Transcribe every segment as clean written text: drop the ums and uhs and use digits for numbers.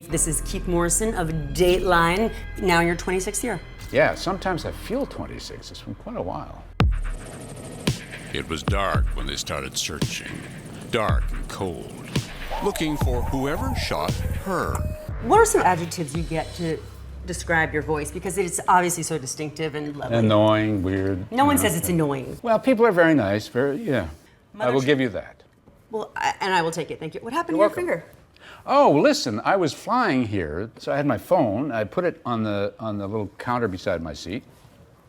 This is Keith Morrison of Dateline, now in your 26th year. Yeah, sometimes I feel 26. It's been quite a while. It was dark when they started searching. Dark and cold. Looking for whoever shot her. What are some adjectives you get to describe your voice? Because it's obviously so distinctive and lovely. Annoying, weird. No one says it's annoying. Well, people are very nice, yeah. I will give you that. Well, and I will take it, thank you. What happened You're to your welcome. finger? Oh, listen, I was flying here, so I had my phone. I put it on the little counter beside my seat,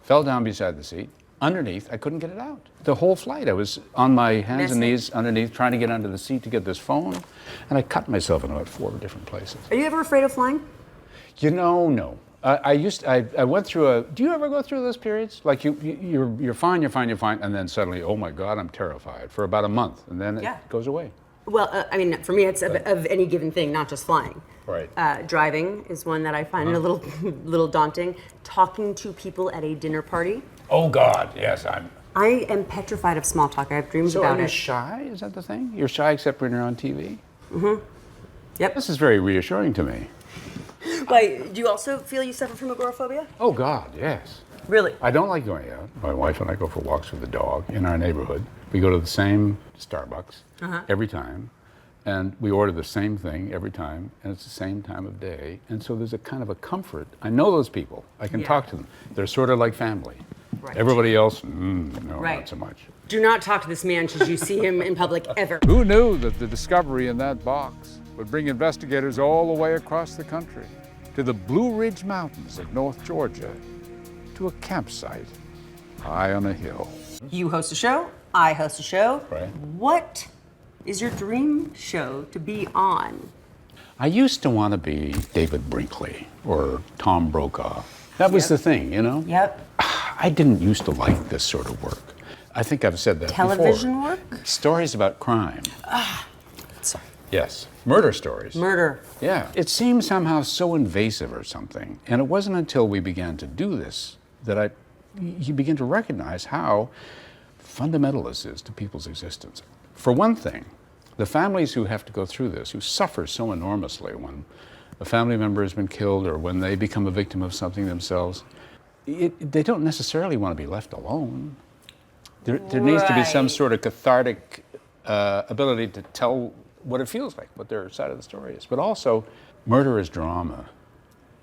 fell down beside the seat. Underneath, I couldn't get it out. The whole flight, I was on my hands and knees underneath, trying to get under the seat to get this phone, and I cut myself in about 4 different places. Are you ever afraid of flying? You know, no. I went through do you ever go through those periods? Like you're fine, and then suddenly, oh my God, I'm terrified for about a month, and then it goes away. Well, I mean, for me, it's of any given thing, not just flying. Right. Driving is one that I find a little daunting. Talking to people at a dinner party. Oh God, yes, I am petrified of small talk. I have dreams So about are you it. shy? Is that the thing? You're shy except when you're on TV? Mm-hmm. Yep. This is very reassuring to me. Wait, do you also feel you suffer from agoraphobia? Oh God, yes. Really? I don't like going out. My wife and I go for walks with the dog in our neighborhood. We go to the same Starbucks every time, and we order the same thing every time, and it's the same time of day. And so there's a kind of a comfort. I know those people. I can talk to them. They're sort of like family. Right. Everybody else, no, Right. not so much. Do not talk to this man should you see him in public ever. Who knew that the discovery in that box would bring investigators all the way across the country to the Blue Ridge Mountains of North Georgia, to a campsite high on a hill? You host a show, I host a show. Right. What is your dream show to be on? I used to want to be David Brinkley or Tom Brokaw. That was the thing, you know? Yep. I didn't used to like this sort of work. I think I've said that Television before. work? Stories about crime. Sorry. Yes. Murder stories. Murder. Yeah. It seemed somehow so invasive or something. And it wasn't until we began to do this that you begin to recognize how fundamental this is to people's existence. For one thing, the families who have to go through this, who suffer so enormously when a family member has been killed or when they become a victim of something themselves, they don't necessarily want to be left alone. There needs to be some sort of cathartic ability to tell what it feels like, what their side of the story is. But also, murder is drama,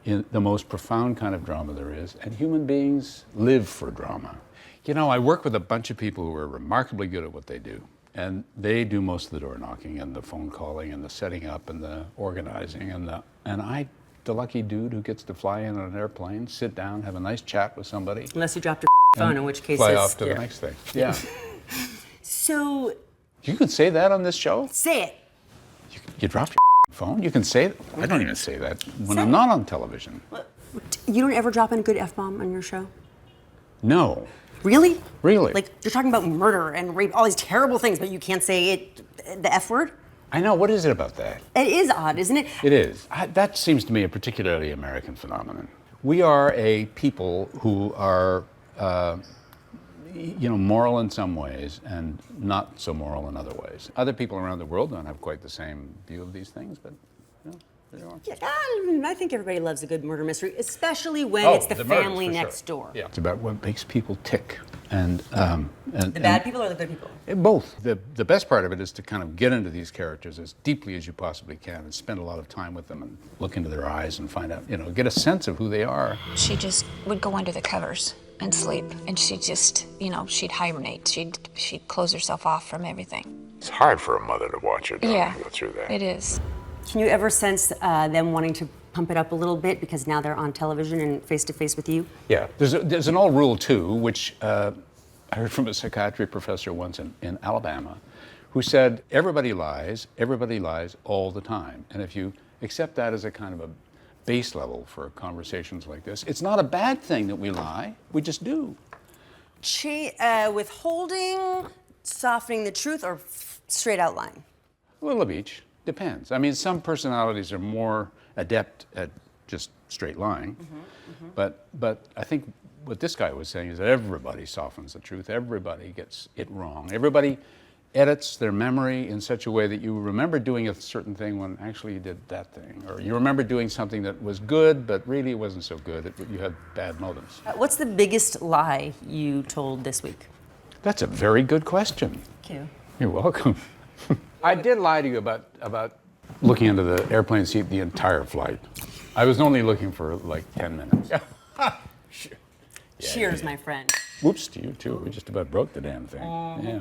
in the most profound kind of drama there is, and human beings live for drama. You know, I work with a bunch of people who are remarkably good at what they do, and they do most of the door knocking and the phone calling and the setting up and the organizing and I, the lucky dude who gets to fly in on an airplane, sit down, have a nice chat with somebody. Unless you dropped your phone, in which case Fly it's... off to the next thing. Yeah. So, You can say that on this show? say it. You dropped your phone? You can say it? I don't even say that when I'm not on television. You don't ever drop in a good F-bomb on your show? No. Really? Really? Like, you're talking about murder and rape, all these terrible things, but you can't say it, the F word? I know. What is it about that? It is odd, isn't it? It is. That seems to me a particularly American phenomenon. We are a people who are, moral in some ways and not so moral in other ways. Other people around the world don't have quite the same view of these things, but there you are. Yeah, I think everybody loves a good murder mystery, especially when it's the murders, family for next sure. door. Yeah. It's about what makes people tick. And The bad people or the good people? both. The best part of it is to kind of get into these characters as deeply as you possibly can and spend a lot of time with them and look into their eyes and find out, get a sense of who they are. She just would go under the covers and sleep, and she'd just, she'd hibernate. She'd close herself off from everything. It's hard for a mother to watch her daughter go through that. It is. Can you ever sense them wanting to pump it up a little bit because now they're on television and face-to-face with you? Yeah. There's an old rule, too, which I heard from a psychiatry professor once in Alabama, who said, everybody lies all the time. And if you accept that as a kind of a base level for conversations like this, it's not a bad thing that we lie. We just do. Withholding, softening the truth, or straight out lying? A little of each. Depends. I mean, some personalities are more adept at just straight lying. But I think what this guy was saying is that everybody softens the truth. Everybody gets it wrong. Everybody edits their memory in such a way that you remember doing a certain thing when actually you did that thing. Or you remember doing something that was good, but really it wasn't so good. You had bad motives. What's the biggest lie you told this week? That's a very good question. Thank you. You're welcome. I did lie to you about looking under the airplane seat the entire flight. I was only looking for like 10 minutes. Cheers, my friend. Whoops to you too. We just about broke the damn thing. Yeah.